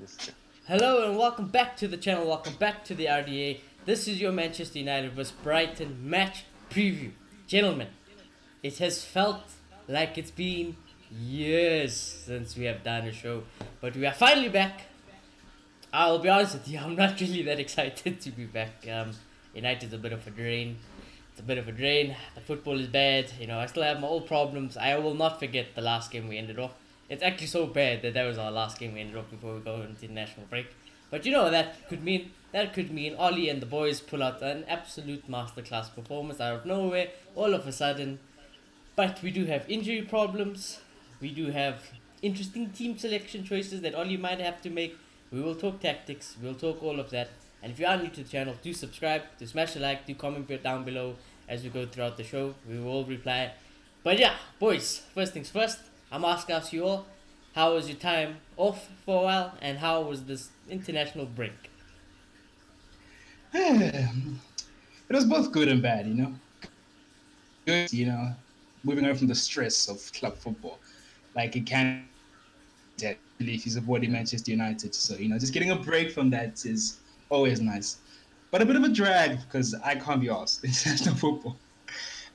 Manchester. Hello and welcome back to the channel, welcome back to the RDA. This is your Manchester United vs Brighton match preview. Gentlemen, it has felt like it's been years since we have done a show, but we are finally back. I'll be honest with you, I'm not really that excited to be back. United's a bit of a drain. It's a bit of a drain. The football is bad. I still have my old problems. I will not forget the last game we ended off. It's actually so bad that was our last game we ended off before we go into national break. But that could mean Ollie and the boys pull out an absolute masterclass performance out of nowhere, all of a sudden. But we do have injury problems. We do have interesting team selection choices that Ollie might have to make. We will talk tactics. We'll talk all of that. And if you are new to the channel, do subscribe, do smash a like, do comment down below as we go throughout the show. We will reply. But yeah, boys, first things first, I'm asking you all, how was your time off for a while and how was this international break? It was both good and bad, Good, moving away from the stress of club football. Like it can if you support Manchester United. So, just getting a break from that is always nice. But a bit of a drag because I can't be asked international football.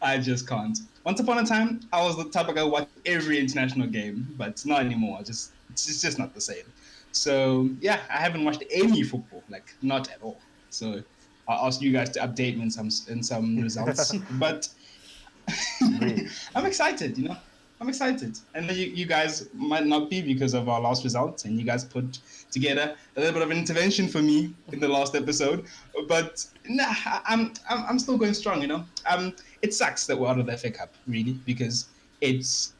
I just can't. Once upon a time, I was the type of guy who watched every international game, but not anymore. It's just not the same. So yeah, I haven't watched any football, like not at all. So I'll ask you guys to update me in some results. But I'm excited, I'm excited. And you guys might not be because of our last results, and you guys put together a little bit of an intervention for me in the last episode. But nah, I'm still going strong, It sucks that we're out of the FA Cup, really, because it's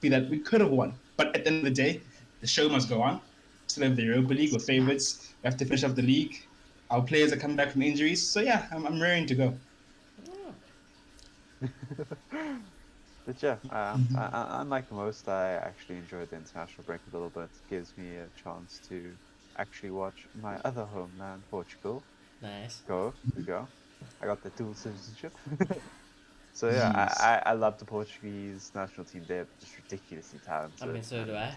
that we could have won. But at the end of the day, the show must go on. Still have the Europa League, we're favourites. We have to finish off the league. Our players are coming back from injuries. So yeah, I'm raring to go. But yeah, unlike most, I actually enjoyed the international break a little bit. It gives me a chance to actually watch my other homeland, Portugal. Nice. We go. I got the dual citizenship. So yeah, I love the Portuguese national team. They're just ridiculously talented. I mean, so do I.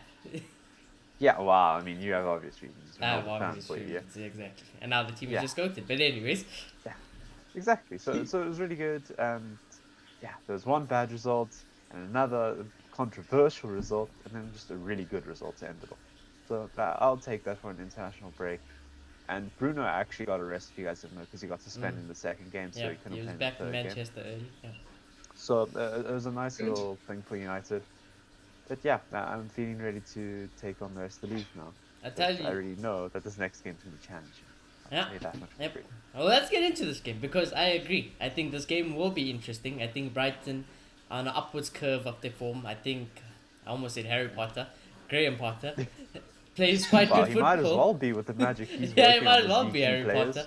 Yeah, wow. I mean, you have obvious reasons. I have obvious reasons, exactly. And now the team is just goated. But anyways. Yeah, exactly. So it was really good. Yeah, there was one bad result and another controversial result, and then just a really good result to end it off. So I'll take that for an international break. And Bruno actually got arrested, if you guys didn't know, because he got suspended in the second game, so he couldn't play in the third game. He was back in Manchester early. Yeah. So it was a nice little thing for United. But yeah, I'm feeling ready to take on the rest of the league now. I already know that this next game's going to be challenging. Yep. Well, let's get into this game because I agree. I think this game will be interesting. I think Brighton are on an upwards curve of their form. I almost said Harry Potter, Graham Potter, plays quite good football. He might as well be with the magic he's yeah, he might as well be Harry Potter.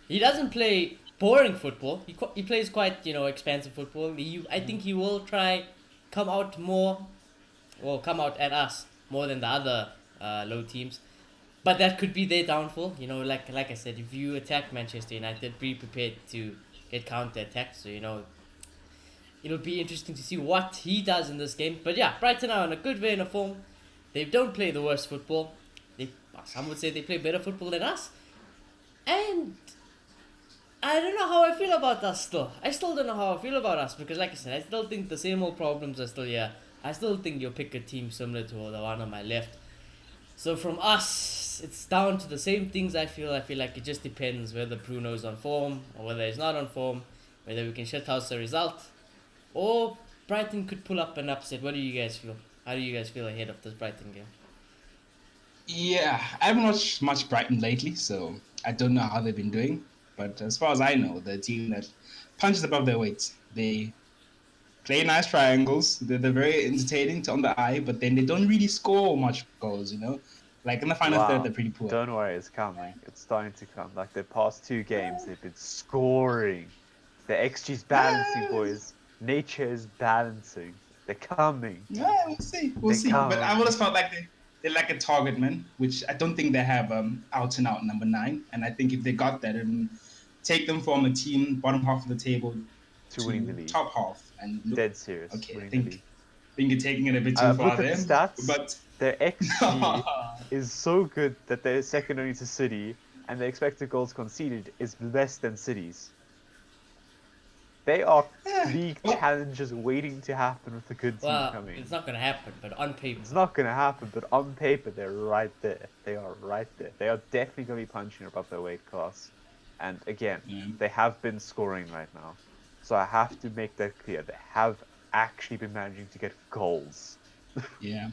He doesn't play boring football. He plays quite expansive football. I think he will try come out at us more than the other low teams. But that could be their downfall. Like I said, if you attack Manchester United, be prepared to get counter-attacked. So, it'll be interesting to see what he does in this game. But yeah, Brighton are on a good vein of form. They don't play the worst football. Some would say they play better football than us. And I don't know how I feel about us still. I still don't know how I feel about us because, like I said, I still think the same old problems are still here. I still think you'll pick a team similar to the one on my left. So from us, it's down to the same things I feel. I feel like it just depends whether Bruno's on form or whether he's not on form, whether we can shut house the result, or Brighton could pull up an upset. What do you guys feel? How do you guys feel ahead of this Brighton game? Yeah, I haven't watched much Brighton lately, so I don't know how they've been doing. But as far as I know, they're a team that punches above their weight. They play nice triangles. They're very entertaining on the eye, but then they don't really score much goals, Like in the final third, they're pretty poor. Don't worry, it's coming. It's starting to come. Like the past 2 games, they've been scoring. The XG's balancing, boys. Nature is balancing. They're coming. Yeah, we'll see. But I've always felt like they're like a target man, which I don't think they have out and out number 9. And I think if they got that, it would take them from a team bottom half of the table to winning the league. Top half. And dead serious. Okay, I think you're taking it a bit too far there. Stats, but their XG is so good that they're second only to City, and the expected goals conceded is less than City's. They are Yeah. league Oh, challenges waiting to happen with a good team Well, it's coming. not gonna happen, but on It's paper. not going to happen, but on paper, they're right there. They are right there. They are definitely going to be punching above their weight class. And again, yeah. they have been scoring right now. So I have to make that clear. They have actually been managing to get goals. Yeah.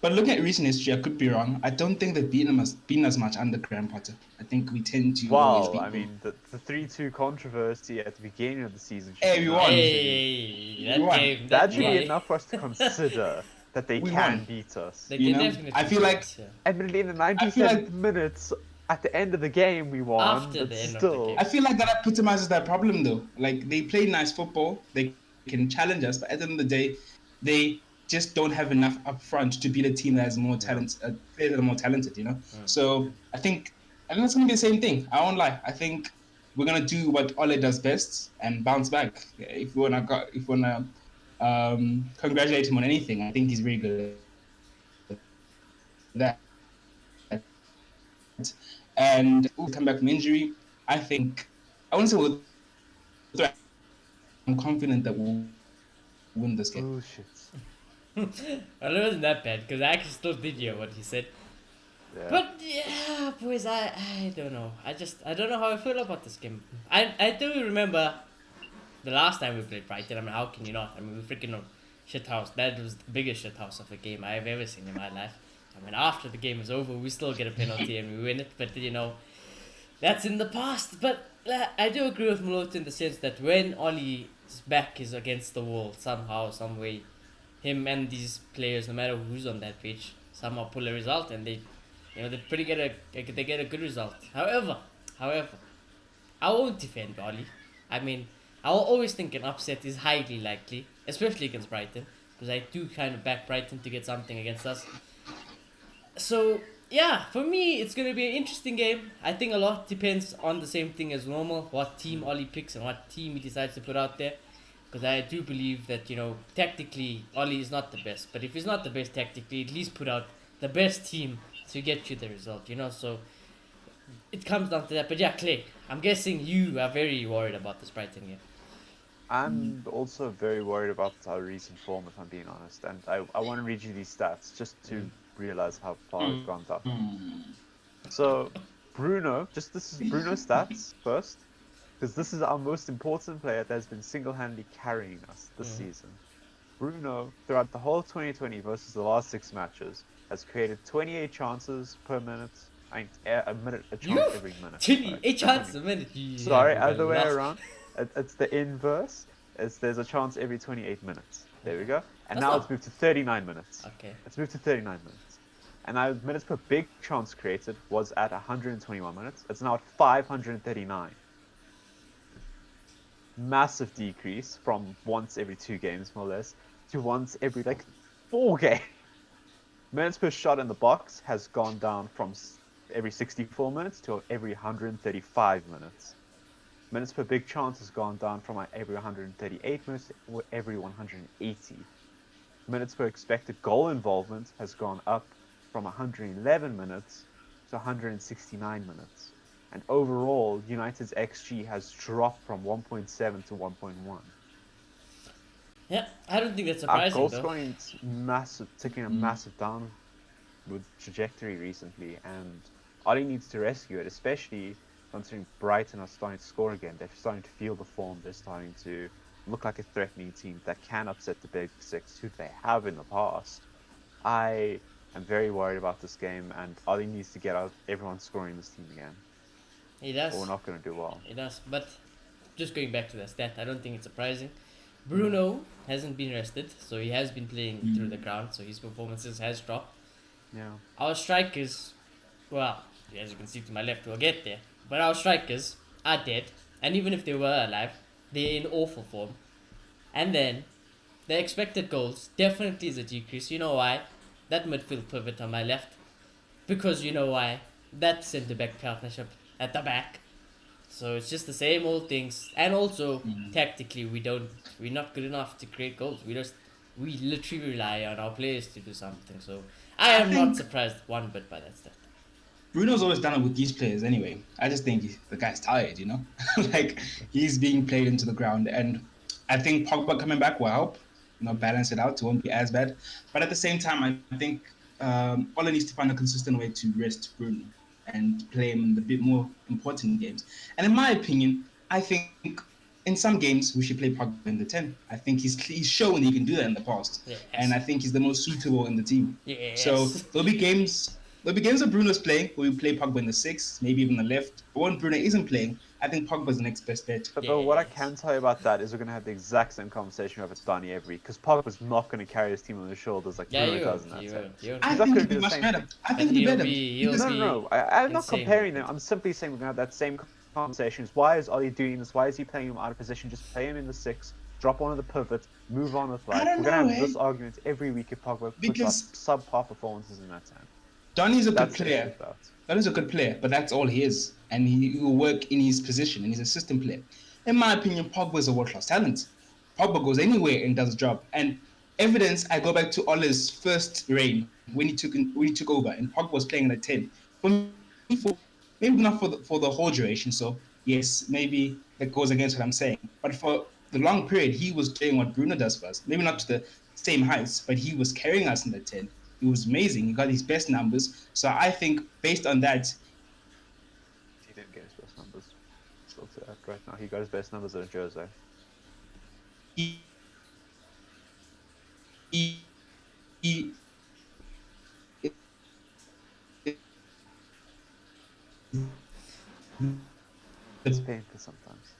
But looking at recent history, I could be wrong. I don't think they've beaten as much under Graham Potter. I think we tend to always Well, I beat them. mean, the 3-2 controversy at the beginning of the season should Hey, be we enough won. to Hey, We that won. game, that that should be We game. enough for us to consider that they can won. beat us. They You can know, I definitely feel beat like us, yeah. Admittedly, in the I feel like 97th minutes, at the end of the game, we won, After but the end of the still. game. I feel like that epitomizes that problem though. Like they play nice football, they can challenge us, but at the end of the day, they just don't have enough up front to beat a team that has more Yeah. talent, players that are more talented. Mm. So I think it's gonna be the same thing. I won't lie. I think we're gonna do what Ole does best and bounce back. If we wanna congratulate him on anything, I think he's very good at that. And also, come back from injury. I think I wouldn't say we'll throw our hands up, but I'm confident that we'll win this game. Bullshit. Well, it wasn't that bad because I actually still did hear what he said. Yeah. But yeah, boys, I don't know. I don't know how I feel about this game. I do remember the last time we played Brighton. I mean, how can you not? I mean, we freaking know shit house. That was the biggest shit house of a game I've ever seen in my life. I mean, after the game is over, we still get a penalty and we win it. But that's in the past. But I do agree with Malota in the sense that when Ollie's back is against the wall somehow, some way, him and these players, no matter who's on that pitch, somehow pull a result and they get a good result. However, I won't defend Ollie. I mean, I'll always think an upset is highly likely, especially against Brighton, because I do kind of back Brighton to get something against us. So yeah, for me, it's gonna be an interesting game. I think a lot depends on the same thing as normal, what team Ollie picks and what team he decides to put out there. Because I do believe that tactically Ollie is not the best, but if he's not the best tactically, at least put out the best team to get you the result. So it comes down to that. But yeah, Clay, I'm guessing you are very worried about this Brighton game. I'm also very worried about our recent form, if I'm being honest. And I want to read you these stats just to realize how far we've gone down. So, Bruno, this is Bruno's stats first, because this is our most important player that has been single handedly carrying us this Mm. season. Bruno, throughout the whole of 2020 versus the last 6 matches, has created 28 chances per minute. I mean, a chance You, every minute. Chili, Sorry, 8 not chances 20. a minute. Yeah, Sorry, we got other way lost. around. It's the inverse. There's a chance every 28 minutes. There we go. And That's now not it's moved to 39 minutes. okay. It's moved to 39 minutes. And now minutes per big chance created was at 121 minutes. It's now at 539. Massive decrease from once every 2 games, more or less, to once every 4 games. Minutes per shot in the box has gone down from every 64 minutes to every 135 minutes. Minutes per big chance has gone down from every 138 minutes to every 180. Minutes per expected goal involvement has gone up from 111 minutes to 169 minutes. And overall, United's XG has dropped from 1.7 to 1.1. Yeah, I don't think that's Our surprising goal though. scoring's taking a massive downward trajectory recently, and Ollie needs to rescue it, especially considering Brighton are starting to score again. They're starting to feel the form. They're starting to look like a threatening team that can upset the Big Six, who they have in the past. I am very worried about this game, and Ollie needs to get out everyone scoring this team again, He or we're does. not going to do well. He does. But just going back to that stat, I don't think it's surprising. Bruno hasn't been rested, so he has been playing through the ground, so his performances has dropped. Yeah. Our strikers, well, as you can see to my left, we'll get there. But our strikers are dead, and even if they were alive, they're in awful form. And then the expected goals definitely is a decrease. You know why? That midfield pivot on my left, because you know why? That centre back partnership at the back. So it's just the same old things, and also tactically we're not good enough to create goals. We literally rely on our players to do something. So I I am not think surprised one bit by that stat. Bruno's always done it with these players anyway. I just think the guy's tired, you know? Like, he's being played into the ground. And I think Pogba coming back will help, balance it out. It won't be as bad. But at the same time, I think Ole needs to find a consistent way to rest Bruno and play him in the bit more important games. And in my opinion, I think in some games we should play Pogba in the 10. I think he's shown he can do that in the past. And I Yes. think he's the most suitable in the team. So Yes. there'll be games where Bruno's playing, where we play Pogba in the six, maybe even the left. But when Bruno isn't playing, I think Pogba's the next best bet. But what I Yes. can tell you about that is we're going to have the exact same conversation with Donny every week because Pogba's not going to carry his team on his shoulders like Yeah, Bruno you does won't. in that You sense. won't. You won't. I He's not think going he'll to do be the much same. better. I But think he'll be he'll better be he'll because No, no, be no. I'm not insane. comparing them. I'm simply saying we're going to have that same conversation. Why is Ollie doing this? Why is he playing him out of position? Just play him in the six, drop one of the pivots, move on with I life. don't We're going to know, have hey, this argument every week if Pogba puts up because subpar performances in that time. Donny's a good That's the issue player. with that. Donny's a good player, but that's all he is, and he will work in his position, and he's a system player. In my opinion, Pogba is a world-class talent. Pogba goes anywhere and does a job. And evidence, I go back to Ole's first reign when he took over, and Pogba was playing at a 10. For me, maybe not for the whole duration. So yes, maybe that goes against what I'm saying. But for the long period, he was doing what Bruno does for us. Maybe not to the same heights, but he was carrying us in the 10. He was amazing. He got his best numbers. So I think based on that, He didn't get his best numbers. Still to that right now. He got his best numbers at Jose. he It's painful sometimes.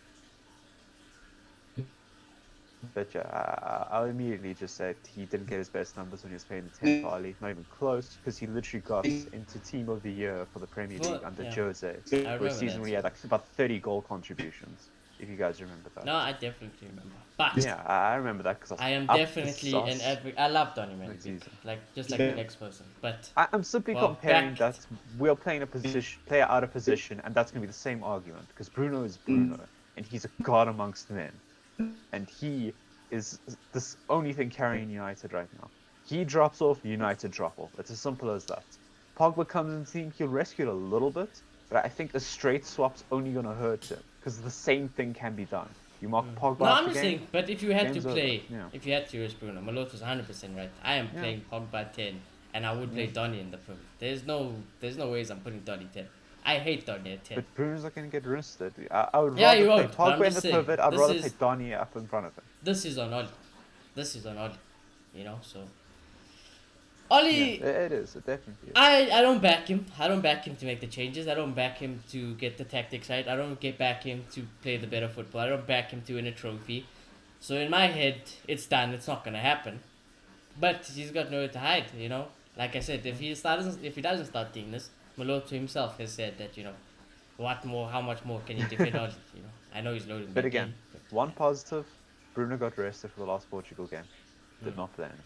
But yeah, I'll immediately just say he didn't get his best numbers when he was playing the 10 for Ali. Not even close, because he literally got into Team of the Year for the Premier League under Yeah, Jose I for a remember season that. where he had like about 30 goal contributions, if you guys remember that. No, I definitely remember. But Yeah, I remember that because I am up the definitely an sauce advocate. I love Donny man, next season. like just like the next person. But I'm simply well, comparing back. that we're playing a position, player out of position, and that's going to be the same argument because Bruno is Bruno, and he's a god amongst men, and he is this only thing carrying United right now. He drops off, United drop off. It's as simple as that. Pogba comes in the team, he'll rescue it a little bit, but I think a straight swap's only going to hurt him because the same thing can be done. You mark Pogba No, out I'm the just game, saying. But if you had to game's over. play, Yeah. if you had to use Bruno, Maloto's 100% right. I am Yeah. playing Pogba 10, and I would play Donny in the pivot. There's no ways I'm putting Donny 10. I hate Donny at 10. But Bruno's not going to get rested. I would Yeah, rather you play won't, but I'm Pogba in just the saying, pivot. I'd this rather is- play Donny up in front of him. This is on Oli. This is on Oli. You know, so Oli. Yeah, it is. It definitely is. I don't back him. I don't back him to make the changes. I don't back him to get the tactics right. I don't back him to play the better football. I don't back him to win a trophy. So in my head, it's done. It's not gonna happen. But he's got nowhere to hide. You know, like I said, if he doesn't start doing this, Maloto himself has said that what more? How much more can he defend on? I know he's loading. But back again, in, but one positive, Bruno got rested for the last Portugal game. Did not play in it.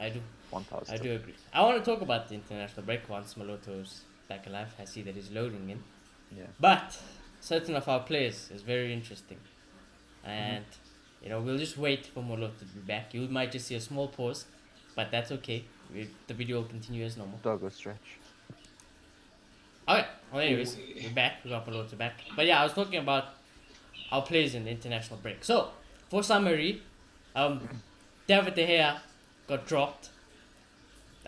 I do. One I positive. do agree. I want to talk about the international break once Maloto's back alive. I see that he's loading in. Yeah. But certain of our players is very interesting. And we'll just wait for Moloto to be back. You might just see a small pause, but that's okay. The video will continue as normal. Doggo stretch. Okay. Well, anyways, we're back. We got Moloto back. But yeah, I was talking about our players in the international break. So, for summary, David De Gea got dropped.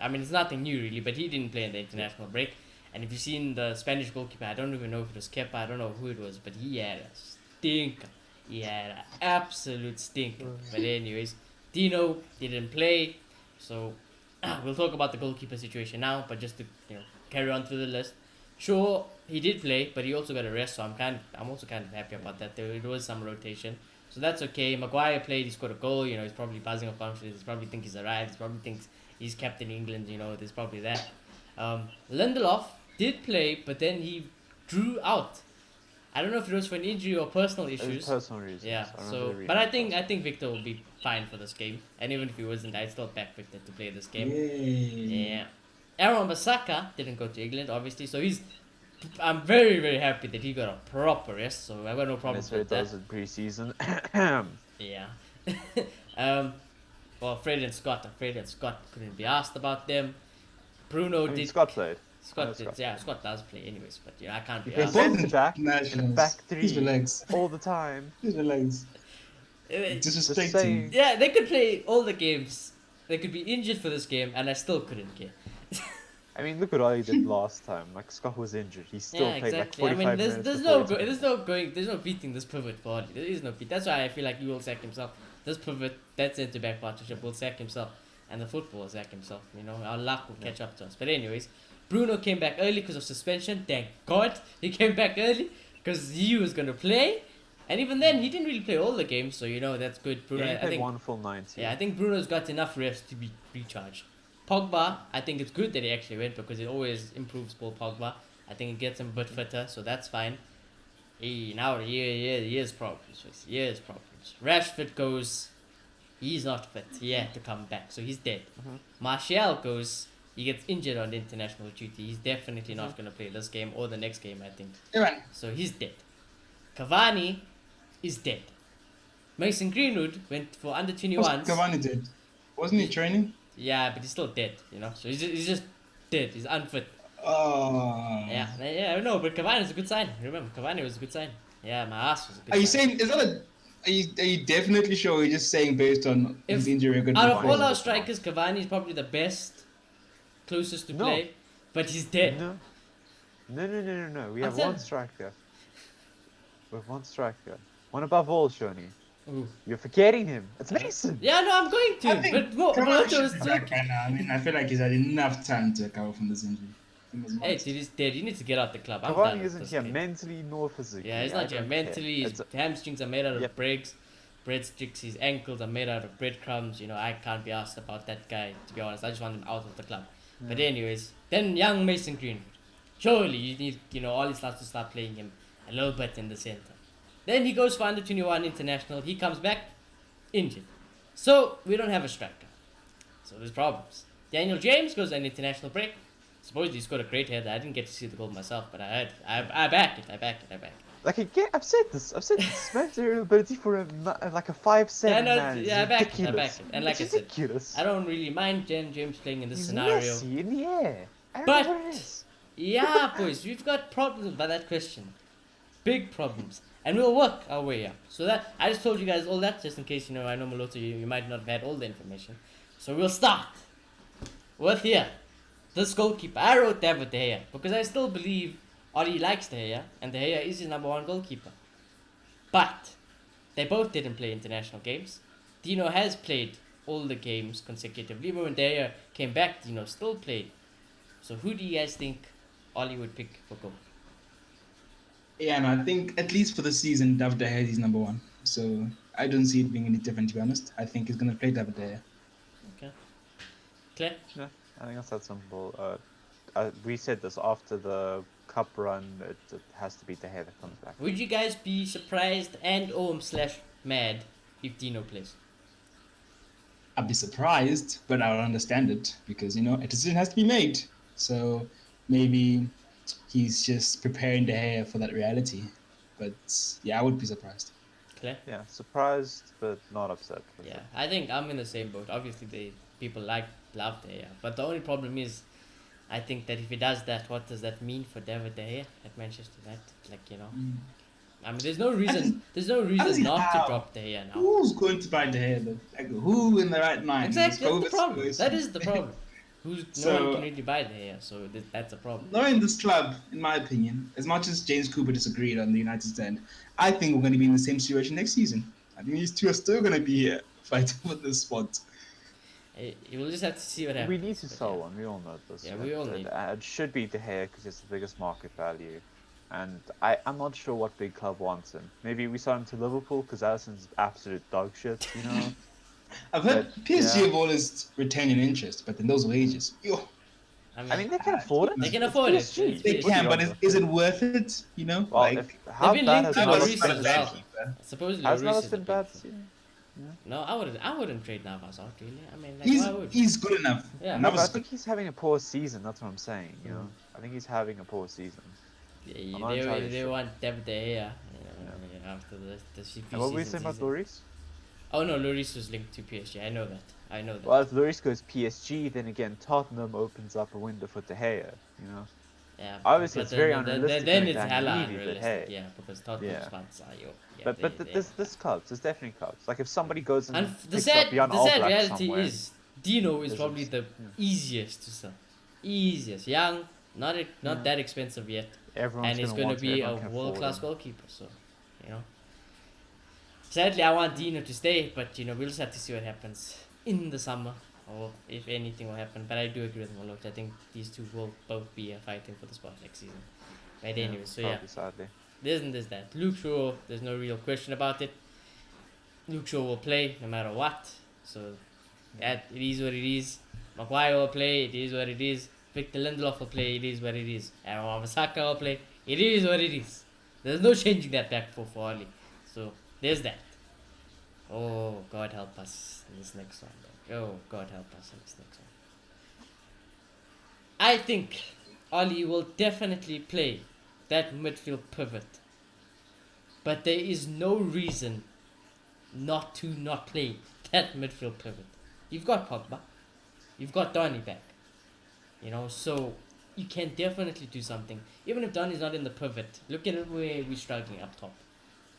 I mean, it's nothing new really, but he didn't play in the international break. And if you've seen the Spanish goalkeeper, I don't even know if it was Kepa, I don't know who it was, but he had a stinker. He had an absolute stinker. But anyways, Dino didn't play, so we'll talk about the goalkeeper situation now. But just to carry on through the list, sure he did play, but he also got a rest, so I'm also kind of happy about that. There was some rotation, so that's okay. Maguire played, he scored a goal. He's probably buzzing of confidence. He probably thinks he's alright. He probably thinks he's captain England. There's probably that. Lindelof did play, but then he drew out. I don't know if it was for an injury or personal issues. Personal reasons. Yeah. I So, remember but I reading think Victor will be fine for this game, and even if he wasn't, I'd still back Victor to play this game. Yay. Yeah. Aaron Bissaka didn't go to England, obviously, so I'm very, very happy that he got a proper rest, so I've got no problem That's what with it that. does in pre-season. Yeah. Well, Fred and Scott couldn't be asked about them. Bruno I mean, did. Scott played. I know Scott did. Scott Yeah, played. Scott does play anyways, but I can't He be plays They're asked. both centre back in a internationals. back Please three relax. all the time. Please relax. Just Disrespecting. saying. Yeah, they could play all the games. They could be injured for this game, and I still couldn't care. I mean, look what I did last time. Like Scott was injured. He still Yeah, played like exactly. I mean, 45 minutes there's before no he took there's him no going there's no beating this pivot body. There is no beat. That's why I feel like he will sack himself. This pivot, that centre back partnership will sack himself, and the football will sack himself. You know, our luck will catch up to us. But anyways, Bruno came back early because of suspension. Thank God he came back early because he was gonna play, and even then he didn't really play all the games. So you know that's good. Bruno, Yeah, he I played think. one full 90. Yeah, I think Bruno's got enough rest to be recharged. Pogba, I think it's good that he actually went because it always improves Paul Pogba. I think it gets him a bit fitter, so that's fine. Now years problems. Years problems. Rashford goes, he's not fit. He had to come back, so he's dead. Mhm. Martial goes, he gets injured on international duty. He's definitely not going to play this game or the next game, I think. Yeah, man. So he's dead. Cavani is dead. Mason Greenwood went for under What's 21s. Cavani did? Wasn't he training? Yeah, but he's still dead, you know. So he's just dead. He's unfit. Oh. Yeah, no, but Cavani is a good sign. Remember, Cavani was a good sign. Yeah, my ass was a good Are you sign. saying, is that a. Are you definitely sure? Or are you just saying based on If- his injury record Out of before? all our strikers, Cavani is probably the best, closest to No. play, but he's dead. No. We I'm have one saying- striker. We have one striker. One above all, Shoni. Ooh. You're forgetting him. It's Mason. Yeah, no, I'm going to. I think But Cavani Roberto should was be too. back by now. I mean, I feel like he's had enough time to recover from this injury. He was Hey, months. dude, he's dead. He needs to get out the club. I'm done Cavani with isn't this here kid. mentally nor physically. Yeah, he's I not here don't mentally. care. His It's- hamstrings are made out of Yep. breadsticks. His ankles are made out of breadcrumbs. You know, I can't be asked about that guy. To be honest, I just want him out of the club. But anyways, then young Mason Greenwood. Surely you need, Ollie starts to start playing him a little bit in the center. Then he goes for under 21 international. He comes back injured. So we don't have a striker. So there's problems. Daniel James goes on international break. Supposedly he scored a great header. I didn't get to see the goal myself, but I heard. I back it. Like again, I've said this. Managerial ability for like a 5'7" Yeah, no, man is yeah, I back it. ridiculous. And like It's I said, ridiculous. I don't really mind James playing in this He's scenario. messy in the air. I don't But- know what it is. Yeah, boys, we've got problems by that question. Big problems. And we'll work our way up. So that I just told you guys all that just in case, I know Maloto, you might not have had all the information. So we'll start with here. This goalkeeper. I wrote David De Gea because I still believe Ollie likes De Gea and De Gea is his number one goalkeeper. But they both didn't play international games. Dino has played all the games consecutively. Even when De Gea came back, Dino still played. So who do you guys think Ollie would pick for goal? Yeah, no, I think at least for the season, David De Gea is number one. So I don't see it being any different, to be honest. I think he's going to play David De Gea. Okay. Claire? Yeah, I think that's that simple. We said this after the cup run. It has to be De Gea that comes back. Would you guys be surprised and/or mad if Dino plays? I'd be surprised, but I would understand it because, a decision has to be made. So maybe he's just preparing De Gea for that reality. But yeah, I would be surprised. Claire? Yeah, surprised but not upset. for Yeah, sure. I think I'm in the same boat. Obviously, people love De Gea, but the only problem is, I think that if he does that, what does that mean for David De Gea at Manchester United? I mean, there's no reason does not he to have- drop De Gea now. Who's going to buy De Gea, though? Like, who in the right mind? Exactly, that's the This problem. COVID That is the problem. No So- one can really buy De Gea, so that's a problem. Knowing this club, in my opinion, as much as James Cooper disagreed on the United stand, I think we're going to be in the same situation next season. I think these two are still going to be here fighting for this spot. You will just have to see what happens. We need to but sell yeah. one. We all know this. Yeah, we all need. It should be De Gea because it's the biggest market value. And I'm not sure what big club wants him. Maybe we sell him to Liverpool because Alisson's absolute dog shit, I've heard But, PSG yeah. have always retained an interest, but then those wages, I mean, they can afford it. They can It's afford it. PSG. It's they PSG. can, but is it worth it? Well, Like, how been bad linked has to Navas Lloris been? as well. Supposedly, Has Lloris Navas is been a bad? big thing. No, I wouldn't trade Navas out really. I mean, why would? he's good enough. Yeah. No, Navas but I is think he's having a poor season. That's what I'm saying. I think he's having a poor season. Yeah, I'm not entirely they sure. want David De Gea after the CP And what were we season saying about season. Lloris? Oh no, Lloris was linked to PSG. I know that. I know that. Well, if Lloris goes PSG, then again Tottenham opens up a window for De Gea. You know, Yeah, obviously but it's very then unrealistic then coming it's back hella Levy, but unrealistic. hey, Yeah, because Tottenham's yeah. fans are yo. Yeah, But they there's clubs. There's definitely clubs. Like if somebody goes and and picks up Jan the sad Oblak reality somewhere, is Dino is there's a probably the yeah, easiest to sell. Easiest, young, not yeah. that expensive yet, Everyone's and he's gonna gonna want it. be a Everyone can world afford class him. goalkeeper. So, you know, sadly I want Dino to stay, but we'll just have to see what happens in the summer or if anything will happen. But I do agree with Moloch. I think these two will both be fighting for the spot next season. But Yeah, anyway, so yeah, probably sadly. there's that. Luke Shaw, there's no real question about it. Luke Shaw will play no matter what. So Yeah. that it is what it is. Maguire will play, it is what it is. Victor Lindelof will play, it is what it is. And Wan-Bissaka will play, it is what it is. There's no changing that back for Ali. So there's that. Oh, God help us in this next one. Oh, God help us in this next one. I think Ali will definitely play that midfield pivot. But there is no reason not to not play that midfield pivot. You've got Pogba, you've got Donny back, so you can definitely do something. Even if Donny's not in the pivot, look at it where we're struggling up top.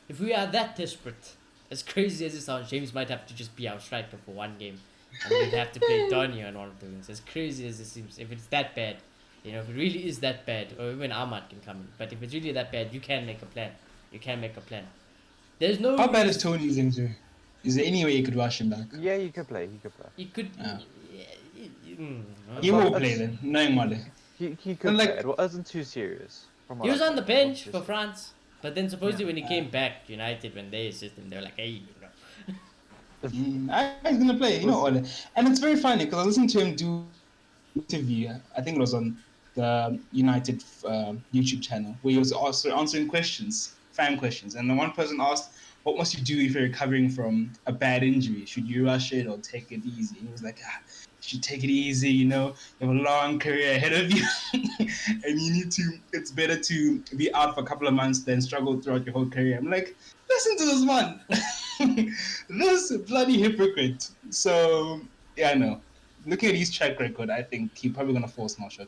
If we are that desperate, as crazy as it sounds, James might have to just be our striker for one game, and we'd have to play Donny on one of the wings. As crazy as it seems, if it's that bad, if it really is that bad, or even Ahmad can come in. But if it's really that bad, you can make a plan. You can make a plan. There's no How bad is reason Tony's injury? Is there any way you could rush him back? Yeah, he could play. He could play. you could. Yeah. I He don't know. will play then, knowing Male. He And could play. It like, wasn't too serious from He what was I've on the heard. It wasn't bench too for serious. France, but then supposedly Yeah. when he came back, United, when they assisted him, they were like, hey, he's gonna play, We'll see. Ole. And it's very funny because I listened to him do an interview. I think it was on the United YouTube channel where he was also answering questions, fan questions, and the one person asked, "What must you do if you're recovering from a bad injury? Should you rush it or take it easy?" And he was like, "You should take it easy. You have a long career ahead of you, and you need to. It's better to be out for a couple of months than struggle throughout your whole career." I'm like, listen to this man, this bloody hypocrite. So yeah, I know. Looking at his track record, I think he's probably gonna force Marshall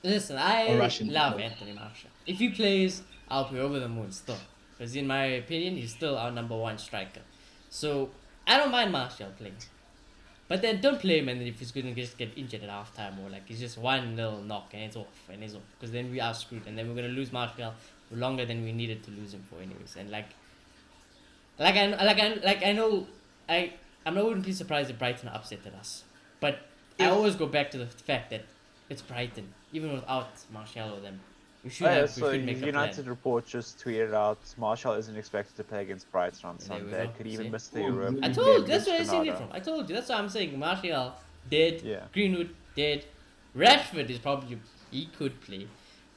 listen, or I Russian to love play. Anthony Martial. If he plays, I'll be over the moon still. Because in my opinion, he's still our number one striker. So I don't mind Martial playing. But then don't play him and then if he's going to just get injured at halftime or like it's just one little knock and it's off. Because then we are screwed and then we're going to lose Martial for longer than we needed to lose him for anyways. And I know I wouldn't be surprised if Brighton upsetted us. But I always go back to the fact that it's Brighton. Even without Martial or them. We should Oh, yeah, we so should make a United plan. report just tweeted out Marshall isn't expected to play against Brighton on And there we Sunday. go. Could See? even miss the Oh, Europa really? I League told game you, that's against where I seen it Granada. from. I told you, that's why I'm saying Martial dead, Yeah. Greenwood dead, Rashford is probably he could play,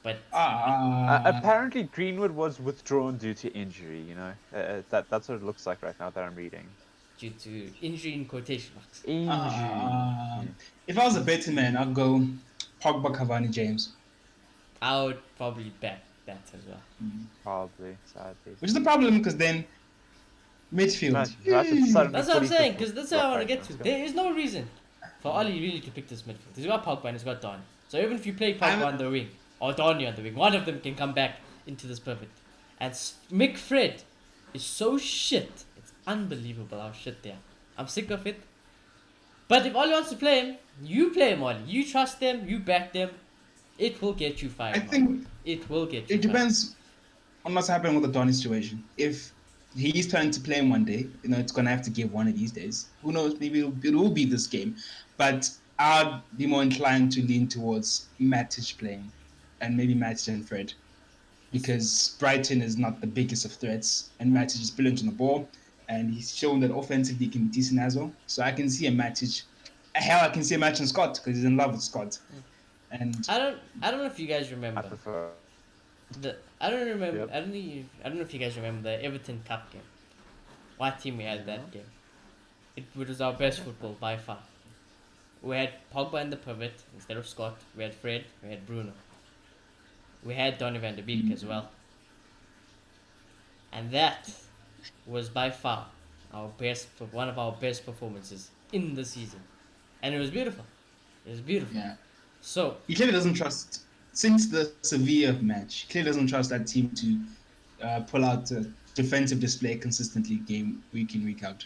but Apparently, Greenwood was withdrawn due to injury. That's what it looks like right now that I'm reading. due to injury in quotation marks, Injury. uh, Yeah. if I was a betting man, I'd go Pogba, Cavani, James. I would probably bet that as well. Probably, sadly. Which is the problem because then midfield. Imagine United suddenly That's what I'm fully fit saying, for because that's what I rock want to right get now. to. Let's go. There is no reason for Oli really to pick this midfield. He's got Pogba and he's got Don. So even if you play Pogba on the wing or Donny on the wing, one of them can come back into this pivot. And Mick Fred is so shit. It's unbelievable how shit they are. I'm sick of it. But if Oli wants to play him, you play him, Oli. You trust them, you back them. It will get you I fired. think It will get you it depends on what's happening with the Donny situation. If he's planning to play him one day, it's gonna have to give one of these days. Who knows? Maybe it will be this game, but I'd be more inclined to lean towards Matic playing, and maybe Matic and Fred, because Brighton is not the biggest of threats, and Matic is brilliant on the ball, and he's shown that offensively he can be decent as well. So I can see a Matic. Hell, I can see a match on Scott because he's in love with Scott, and I don't know if you guys I remember. prefer. I don't remember. Yep. I don't know if you guys remember the Everton Cup game. What team we had that game? It was our best football by far. We had Pogba in the pivot instead of Scott. We had Fred. We had Bruno. We had Donny van de Beek as well. And that was by far one of our best performances in the season, and it was beautiful. It was beautiful. Yeah. So He clearly doesn't trust, since the Sevilla match, he clearly doesn't trust that team to pull out a defensive display consistently week in, week out.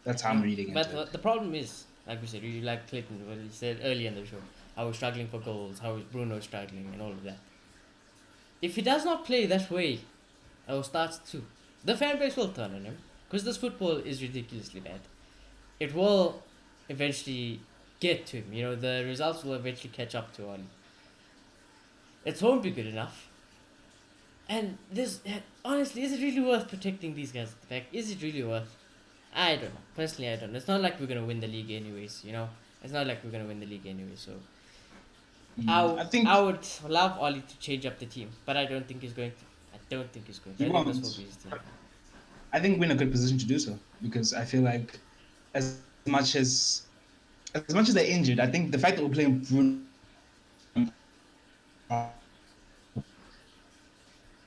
That's how I'm reading but into it. the problem is, like we said, you like Clinton, what he said earlier in the show, how we're struggling for goals, how is Bruno struggling, and all of that. If he does not play that way, or starts to, the fan base will turn on him because this football is ridiculously bad. It will eventually get to him. You know, the results will eventually catch up to Oli. It won't be good enough. And this, honestly, is it really worth protecting these guys at the back? Is it really worth? I don't know. Personally, I don't know. It's not like we're gonna win the league anyways. You know, it's not like we're gonna win the league anyway. So I think I would love Oli to change up the team, but I don't think he's going to. I don't think he's going to. he I think this will won't. be his team. I think we're in a good position to do so because I feel like as much as as much as they're injured, I think the fact that we're playing Bruno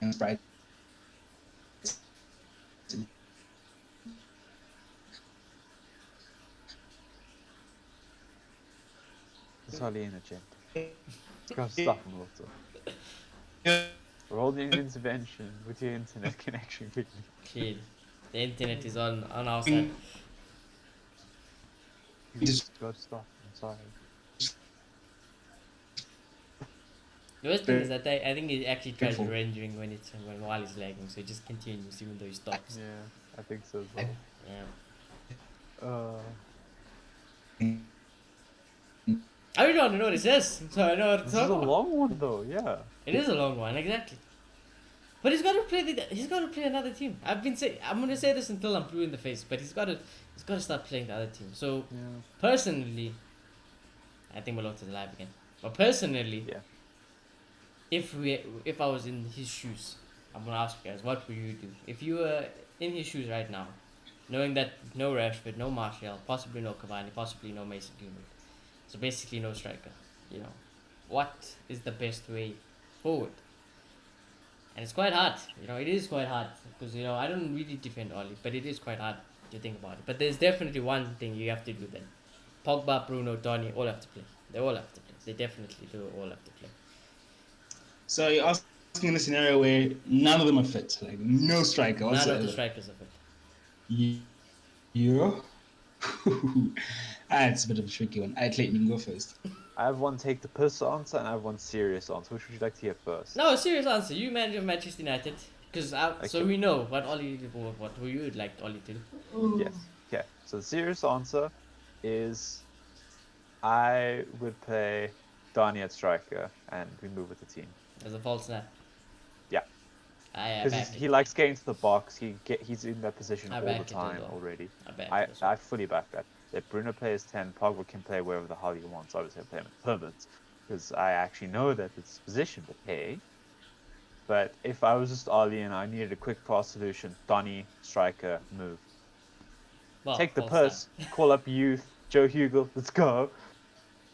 against Brighton, It's hardly in a gym. Gotta stop him a little. We're holding an intervention with your internet connection quickly. Kid, the internet is on our side. You just gotta stop. I'm sorry. The worst thing is that I think he actually tries rendering while he's lagging, so he just continues even though he stops. Yeah, I think so as well. Yeah. Uh, I really want to know what it says, so I know what to this talk is a about. long one though. Yeah. It is a long one, exactly. But he's got to play he's got to play another team. I'm gonna say this until I'm blue in the face, but he's got to start playing the other team. So Yeah. personally, I think Malota's alive again. But personally, Yeah. if I was in his shoes, I'm gonna ask you guys, what would you do if you were in his shoes right now, knowing that no Rashford, no Martial, possibly no Cavani, possibly no Mason Greenwood, so basically no striker. You know, what is the best way forward? And it's quite hard. You know, it is quite hard because I don't really defend Oli, but it is quite hard to think about it. But there's definitely one thing you have to do then. Pogba, Bruno, Donny all have to play. They all have to play. They definitely do all have to play. so you're asking in a scenario where none of them are fit, like no striker None whatsoever. of the strikers are fit. Yeah. It's a bit of a tricky one. Clayton, you can go first. I have one take the piss answer and I have one serious answer. Which would you like to hear first? No, serious answer. You manage Manchester United, because so Okay. we know what who you would like Oli to do. Yes. Okay. So the serious answer is I would play Donny at striker and we move with the team. As a false nine. Yeah. I Because back it. he likes getting to the box. He's in that position I all back the it as time well. already. I back I it as well. I fully back that. If Bruno plays 10, Pogba can play wherever the hell he wants. Obviously, I play him at pivots because I actually know that it's position to pay. But if I was just Oli and I needed a quick fast solution, Donny, striker, move. Well, Take the false purse, call up youth, Joe Hugo, let's go.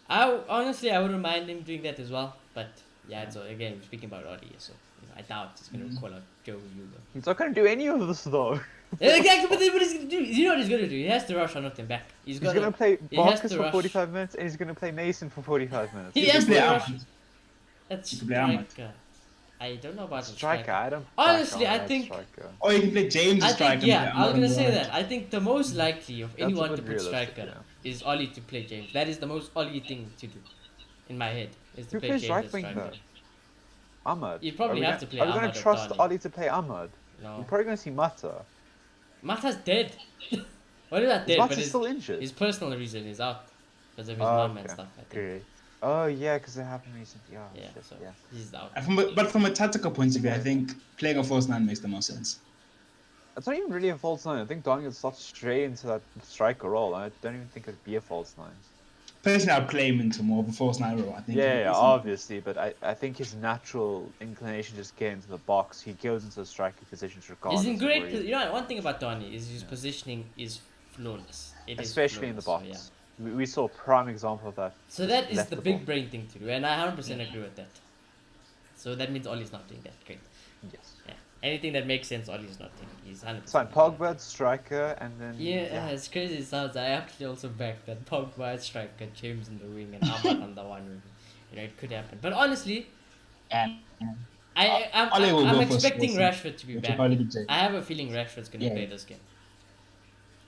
Honestly, I wouldn't mind him doing that as well, but yeah, it's again we're speaking about Oli, so I doubt he's gonna call out Joe Hugo. He's not going to do any of this though. Exactly, but then what he's gonna do? You know what he's gonna do? He has to rush Jonathan back. He's going to play he has Marcus to for rush. 45 minutes and he's going to play Mason for 45 minutes. He You has can to play rush. Ahmad. That's You can play Ahmad. striker. I don't know about the Striker, I don't. Honestly, back I Ahmad think- striker. Or you can play James as I striker. think yeah, I was gonna say right. that. I think the most likely of That's a anyone bit to put realistic, striker yeah. is Oli to play James. That is the most Oli thing to do, in my head, is to Who play plays James right as wing striker. though? Ahmad. You probably Are we have gonna- to play Are we Ahmad going to or trust Donny. Oli to play Ahmad? No, We're probably going to see Mata. Mata's dead. What is that Is dead? Mata But still injured? his personal reason is out because of his Oh, mum and okay. stuff. I think. Great. Oh yeah, because it happened recently. Oh, Yeah, shit, so yeah. he's out. But from a tactical point of view, I think playing a false nine makes the most sense. It's not even really a false nine. I think Donny would slot straight into that striker role. I don't even think it'd be a false nine. Personally, I'd play him into more of a false nine role. I think. Yeah, obviously, but I think his natural inclination just get into the box. He goes into the striker positions regardless. He's in of great. where he- You know, one thing about Donny is his positioning is flawless. It is especially in the box. flawless, so, yeah. We saw a prime example of that. So that is Left the the big ball. brain thing to do, and I 100% agree with that. So that means Ollie's not doing that. Great. Yes. Yeah. Anything that makes sense, Ollie's not doing. He's 100%. It's fine. Pogba at striker, and then Yeah, as crazy as it sounds, I actually also back that Pogba at striker, James in the wing, and Ahmad on the one wing. You know, it could happen. But honestly, And I'm, Ole will I'm go for expecting Swansea, Rashford to be which will back. probably be Jay. I have a feeling Rashford's going to Yeah. play this game.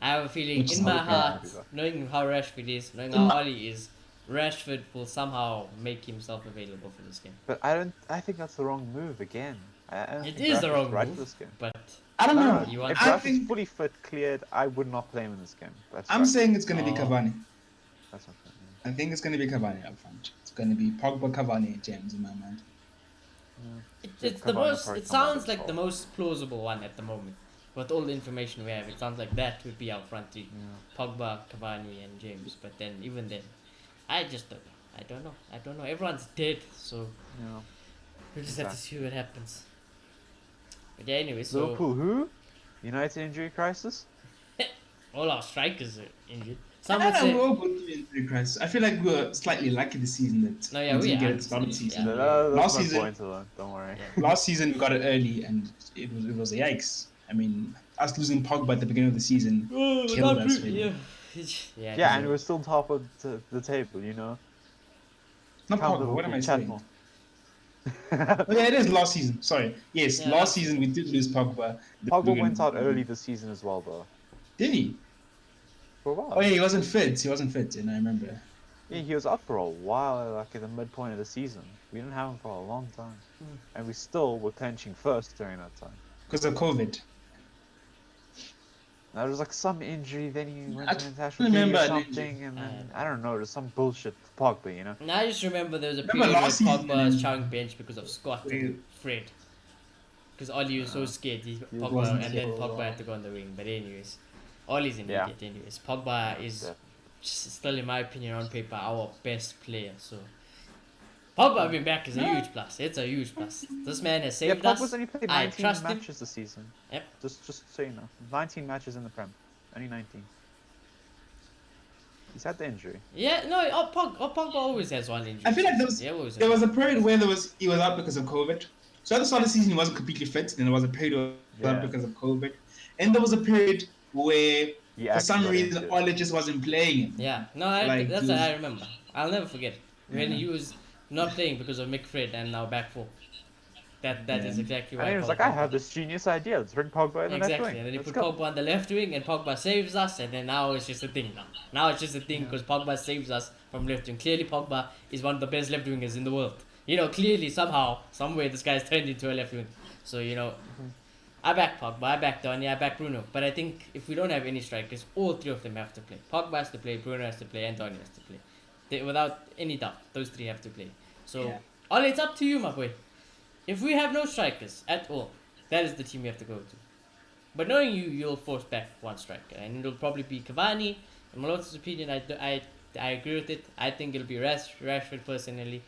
I have a feeling Which in is my okay. heart, Yeah. knowing how Rashford is, knowing In how my- Ollie is, Rashford will somehow make himself available for this game. But I think that's the wrong move again. I don't It think is the Rashford's wrong right move, for this game. but I don't know. You want- If I Rashford's think- fully fit, cleared, I would not play him in this game. I'm saying it's going to be Oh. Cavani. That's not fair. I think it's going to be Cavani up front. It's going to be Pogba, Cavani, and James in my mind. it's Cavani the will most. probably It come out sounds as like the well. most plausible one at the moment. With all the information we have, it sounds like that would be our front three: Pogba, Cavani, and James. But then, even then, I just don't know. I don't know. Everyone's dead, so Yeah. we'll just have to see what happens. But yeah, anyway, so Liverpool who? United injury crisis? all our strikers are injured. I Some would don't know, say, we're all going through injury crisis. I feel like we were slightly lucky this season that No, yeah, we we didn't get are. it started Yeah. season. No, Yeah. that's Last my season- point to that. Don't worry. Yeah. Last season we got it early and it was a yikes. I mean, us losing Pogba at the beginning of the season oh, killed not us. really. Really. Yeah, Yeah, and we're still top of the table, you know? Not Can't Pogba. What am I Liverpool chat saying? more. Oh yeah, it is last season. Sorry. Yes, Yeah, last last season we did lose Pogba. Pogba went out early this season as well, though. Did he? For a while. Oh yeah, he wasn't fit. And I remember. Yeah, he was up for a while, like at the midpoint of the season. We didn't have him for a long time. And we still were clinching first during that time. Because of COVID. There was like some injury, then he went I to international remember duty or an injury. something, and then, I don't know, there's some bullshit with Pogba, you know? And I just remember there was a Remember period where last season Pogba was in- chowing bench because of Scott and Wait. Fred. Because Ollie was so scared, Pogba, wasn't and then scared. Pogba had to go on the wing. But anyways, Ollie's an Yeah. idiot anyways. Pogba is Yeah. still, in my opinion, on paper, our best player. So Pogba being back is a huge plus. It's a huge plus. This man has Yeah, saved us. Pogba's only played I 19 trust him. matches this season. Yep. Just so you know. 19 matches in the Prem. Only 19. He's had the injury. Yeah, no, Pogba always has one injury. I feel like Yeah, always there has was a period where he was out because of COVID. So at the start of the season he wasn't completely fit. Then there was a period where he was out Yeah. because of COVID. And there was a period where He for actually some got reason injured. Ole just wasn't playing him. Yeah, no, Like, that's he what was- I remember. I'll never forget when Yeah. he was not playing because of Mick Fred and now back four. That Yeah. is exactly why. And he was Pogba- like, I have this genius idea. Let's bring Pogba in the left Exactly, wing. and then he Let's put go. Pogba on the left wing, and Pogba saves us, and then now it's just a thing. Now it's just a thing because Pogba saves us from left wing. Clearly, Pogba is one of the best left wingers in the world. You know, clearly, somehow, somewhere, this guy's turned into a left wing. So you know, I back Pogba, I back Donny, I back Bruno. But I think if we don't have any strikers, all three of them have to play. Pogba has to play, Bruno has to play, and Donny has to play. Without any doubt, those three have to play. So, Yeah. Ollie, it's up to you, my boy. If we have no strikers at all, that is the team we have to go to. But knowing you, you'll force back one striker, and it'll probably be Cavani. In Malota's opinion, I agree with it. I think it'll be Rashford personally.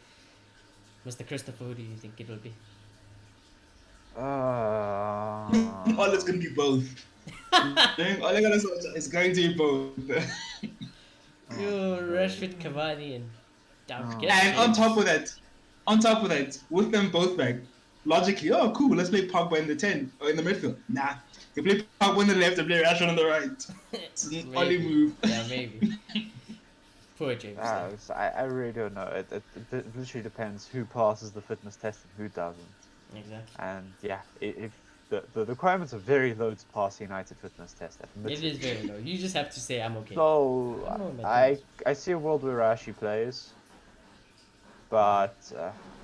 Mr. Christopher, who do you think it will be? All it's gonna be both. All I gotta say is going to be both. Yo, Rashford, Cavani, and don't forget And on James. top of that, with them both back, logically, oh cool, let's play Pogba in the 10 or in the midfield. Nah, you play Pogba on the left and play Rashford on the right. It's an Ollie Maybe. move. Yeah, maybe. Poor James. I really don't know. It literally depends who passes the fitness test and who doesn't. Exactly. And yeah, if the requirements are very low to pass the United fitness test. It Admittedly. is very low. You just have to say I'm okay. So Oh, my I see a world where Rashi plays, but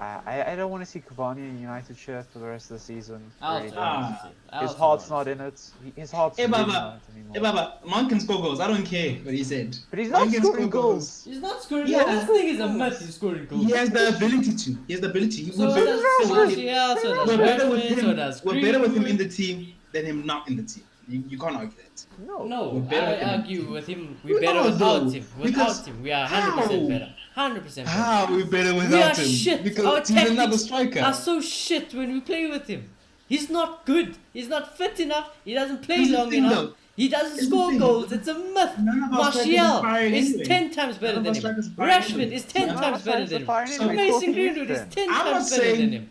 I don't want to see Cavani in a United shirt for the rest of the season. I'll Really say- don't. Ah. I'll His say heart's one. not in it. His heart's Hey, really Baba. not anymore. Hey Baba, man can score goals. I don't care what he said. But he's not Man can scoring score goals. He's not scoring Yeah. goals. This thing is a mess. He's scoring goals. He has the ability to. He has the ability. So We're does better, Martial, so does we're better with Rashford, so him. does We're better with him in Greenwood. the team than him not in the team. You can't argue that. No. No, We're better I with him. argue with him. We We're better are, without though, him. because Without him, we are 100% how? better. 100% better. How are we better We are without him? shit. Our Because he's another tactics striker. are so shit when we play with him. He's not good. He's not fit enough. He doesn't play Here's the long thing, enough. though. He doesn't Here's the score thing. goals. It's a myth. None of our strikers are Martial firing is anyway. 10 times better None of than our him. strikers are firing Rashford anyway. is 10 None of times our better strikers than are him. firing So anyway. Mason Of course he is Greenwood is then. 10 I'm times not better than saying him.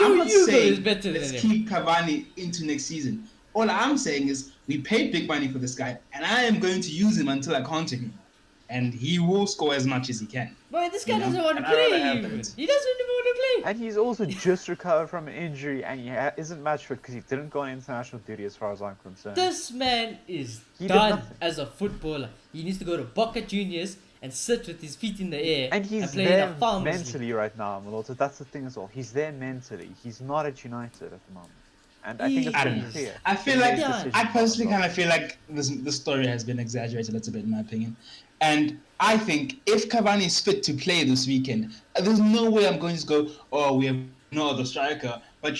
Joe I'm not Hugo is saying better let's than him. keep Cavani into next season. All I'm saying is we paid big money for this guy, and I am going to use him until I can't anymore. And he will score as much as he can. But this You guy know, doesn't want to and I'd rather play have even. that. He doesn't even want to play. And he's also just recovered from an injury, and he isn't match fit because he didn't go on international duty, as far as I'm concerned. This man is He did done nothing. as a footballer. He needs to go to Boca Juniors and sit with his feet in the air And he's play in there a farmers league. mentally right now, Malota. That's the thing as well. He's there mentally. He's not at United at the moment. And I think it's I pretty don't know. clear. I feel He like made his done. decision I now as personally well. kind of feel like the story has been exaggerated a little bit, in my opinion. And I think if Cavani is fit to play this weekend, there's no way I'm going to go, oh, we have no other striker. But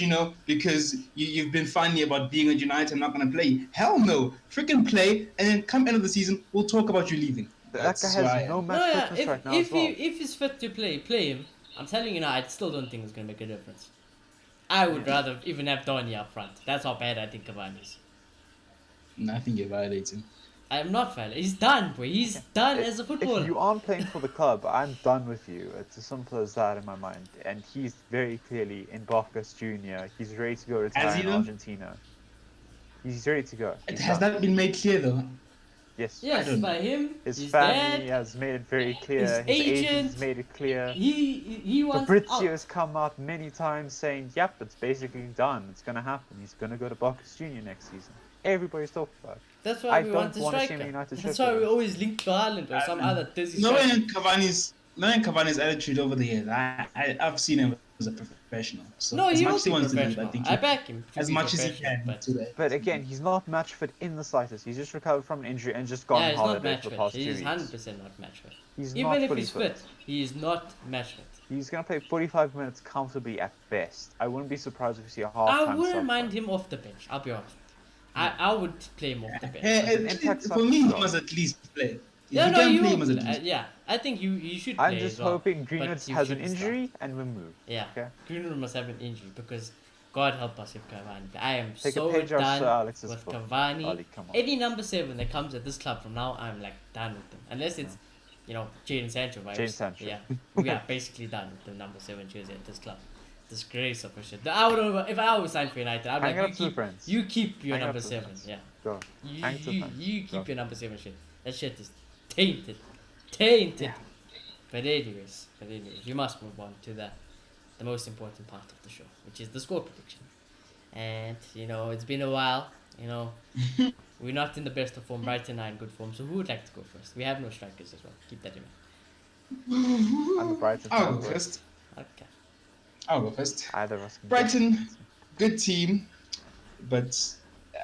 because you've been funny about being at United, I'm not going to play. Hell no. Freaking play. And then come end of the season, we'll talk about you leaving. That guy That's where has I no am. match No, yeah. fitness If right now if as he well. if he's fit to play him. I'm telling you now, I still don't think it's gonna make a difference. I would rather even have Donny up front. That's how bad I think Cavani is. No, I think you're violating. I am not fine. He's done, boy. He's done as a If footballer. you aren't playing for the club, I'm done with you. It's as simple as that in my mind. And he's very clearly in Bocas Jr. He's ready to go Has retire he in though? Argentina. He's ready to go. He's Has done. that been made clear though? Yes. I Yes, don't by know. him, His his family dad, has made it very his clear. His agent has agent. made it clear. He wants Fabrizio out. has come out many times saying, yep, it's basically done. It's going to happen. He's going to go to Bocas Jr. next season. Everybody's talking about it. That's why I we don't want a want to see him striker. in United That's shirt why we again. always link to Haaland or some other dizzy striker. Knowing Cavani's attitude over the years, I've seen him as a professional. So No, as he much will as he be wants to leave, I professional. think I back him to as be much as he professional, can but to that. But again, he's not match fit in the slightest. He's just recovered from an injury and just gone yeah, on he's not holiday match for the fit. past 2 He's weeks. 100% not match fit. He's Even not if fully he's fit, he is not match fit. He's going to play 45 minutes comfortably at best. I wouldn't be surprised if we see a I half-time wouldn't sub for mind him. him off the bench. I'll be honest. I would play him off the bench. As an impact For sub me, as he well. must at least play. If Yeah, you no, can he play, he will must at play. least. Yeah, I think you should I'm play just as well. hoping but Greenwood you has an shouldn't injury start. and we move. Yeah, Okay? Greenwood must have an injury because God help us if Cavani. I am Take a so page out of Sir done Alex's with book. Cavani. Ollie, come on. Any number 7 that comes at this club from now, I'm like done with them. Unless it's, Jadon Sancho vibes. Jadon Sancho. Yeah, we are basically done with the number 7 jersey at this club. Disgrace of a shit. I would, if I was signed for United, I'd be Hang it like, up to the friends. you keep your Hang it up number to the 7. friends. Yeah. Go. Hang it to the friends. You keep Go. your number 7 shit. That shit is tainted. Tainted. Yeah. But anyways, we must move on to the most important part of the show, which is the score prediction. And it's been a while. We're not in the best of form. Brighton are in good form. So who would like to go first? We have no strikers as well. Keep that in mind. I'm a Brighton I'll fan. go first. Okay. I'll go first. Either of us can go. Brighton, good team, but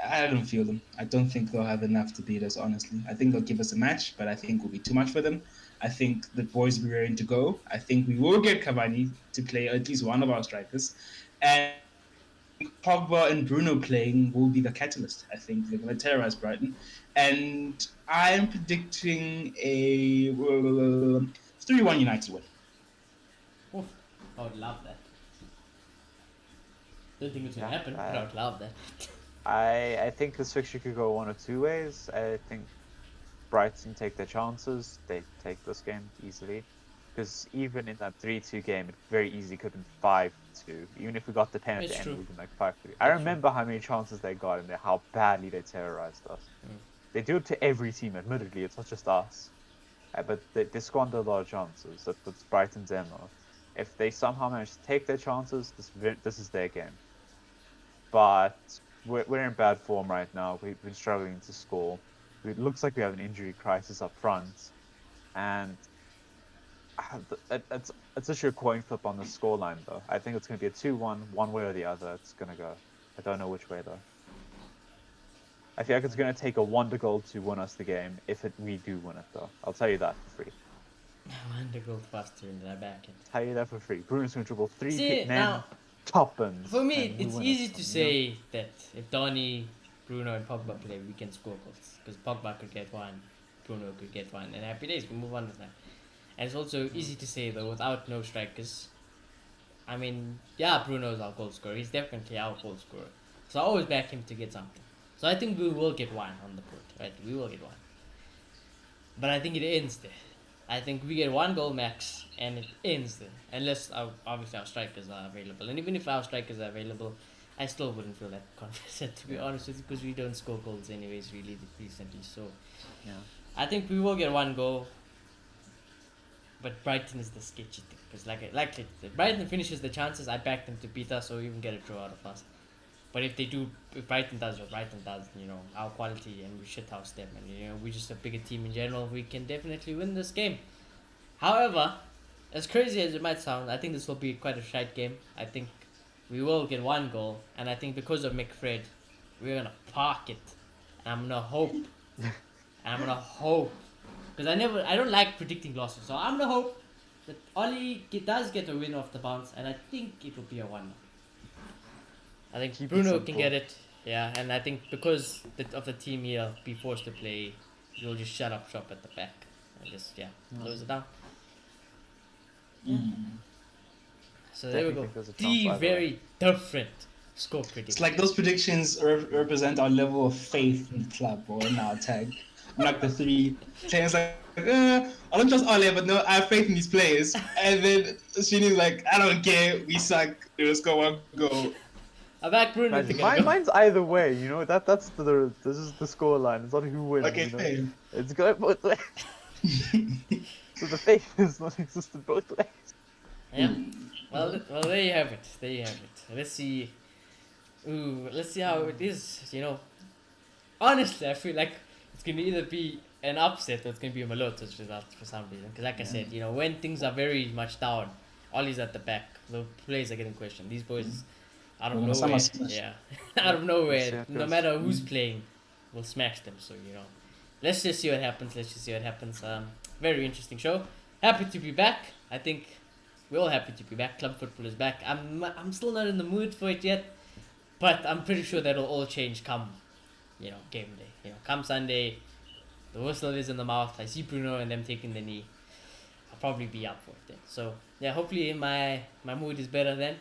I don't feel them. I don't think they'll have enough to beat us, honestly. I think they'll give us a match, but I think will be too much for them. I think the boys will be ready to go. I think we will get Cavani to play at least one of our strikers. And Pogba and Bruno playing will be the catalyst. I think they're going to terrorize Brighton. And I'm predicting a 3-1 United win. Oof, I would love that. Don't think it's gonna Yeah, happen, but I would love that. I think this fixture could go one of two ways. I think Brighton take their chances. They take this game easily. Because even in that 3-2 game, it very easily could have been 5-2. Even if we got the pen at It's the end, true. it would have been like 5-3. I remember how many chances they got and how badly they terrorized us. They do it to every team, admittedly. It's not just us. But they squander a lot of chances. That's Brighton's MO. If they somehow manage to take their chances, this is their game. But we're in bad form right now. We've been struggling to score. It looks like we have an injury crisis up front. And it's actually a coin flip on the scoreline, though. I think it's going to be a 2-1, one way or the other. It's going to go. I don't know which way, though. I feel like it's going to take a wonder goal to win us the game if we do win it, though. I'll tell you that for free. I want to go faster than I back it. Tell you that for free. Bruno's going to dribble three See, men, now, top-ins. for me, and we it's win easy it, to you know? say that if Donny, Bruno, and Pogba play, we can score goals. Because Pogba could get one, Bruno could get one, and happy days, we move on with that. And it's also easy to say, though, without no strikers. I mean, yeah, Bruno's our goal scorer. He's definitely our goal scorer. So I always back him to get something. So I think we will get one on the court, right? We will get one. But I think it ends there. I think we get one goal max and it ends there. Unless obviously our strikers are available. And even if our strikers are available, I still wouldn't feel that confident to be Yeah. honest with you because we don't score goals anyways really recently. So Yeah. I think we will get one goal. But Brighton is the sketchy thing because like Brighton finishes the chances, I back them to beat us or even get a draw out of us. But if Brighton does what Brighton does, our quality and we shithouse them, and we're just a bigger team in general, we can definitely win this game. However, as crazy as it might sound, I think this will be quite a shite game. I think we will get one goal, and I think because of McFred, we're gonna park it, and I'm gonna hope, because I don't like predicting losses, so I'm gonna hope that Ollie does get a win off the bounce, and I think it will be a 1. I think Keep it Bruno can simple. get it, yeah, and I think because of the team he'll be forced to play, he'll just shut up shop at the back and just close it down. So there we Definitely go. think there's a chance 3 either way. very different score predictions. It's like those predictions represent our level of faith in the club or in our tag. Like the 3 players, like, I don't trust Ole, but no, I have faith in these players. And then Shini's like, I don't care, we suck, let's go 1 goal. I back Bruno to Imagine, get a goal. mine's either way. That's this is the score line. It's not who wins. Okay, fair. It's going both ways. So the faith is not existent both ways. Yeah. Well, there you have it. There you have it. Let's see. Let's see how it is. Honestly, I feel like it's gonna either be an upset or it's gonna be a Maloto's result for some reason. Because, like I said, when things are very much down, Ollie's at the back. The players are getting questioned. These boys, out of Well, nowhere, someone smashed. yeah, out of nowhere, Yeah, no cause- matter who's playing, we'll smash them. So let's just see what happens. Very interesting show. Happy to be back. I think we're all happy to be back. Club football is back. I'm still not in the mood for it yet, but I'm pretty sure that'll all change come, game day. Come Sunday, the whistle is in the mouth. I see Bruno and them taking the knee. I'll probably be up for it then. So yeah, hopefully my mood is better then.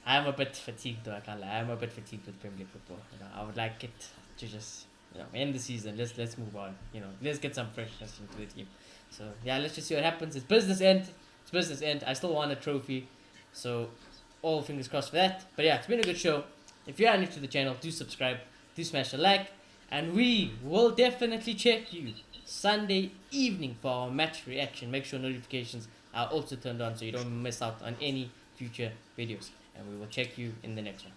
I am a bit fatigued though. I can't lie. I am a bit fatigued with Premier League football. I would like it to just end the season. Let's move on. Let's get some freshness into the team. So yeah, let's just see what happens. It's business end. I still want a trophy, so all fingers crossed for that. But yeah, it's been a good show. If you are new to the channel, do subscribe, do smash a like, and we will definitely check you Sunday evening for our match reaction. Make sure notifications are also turned on so you don't miss out on any future videos. And we will check you in the next one.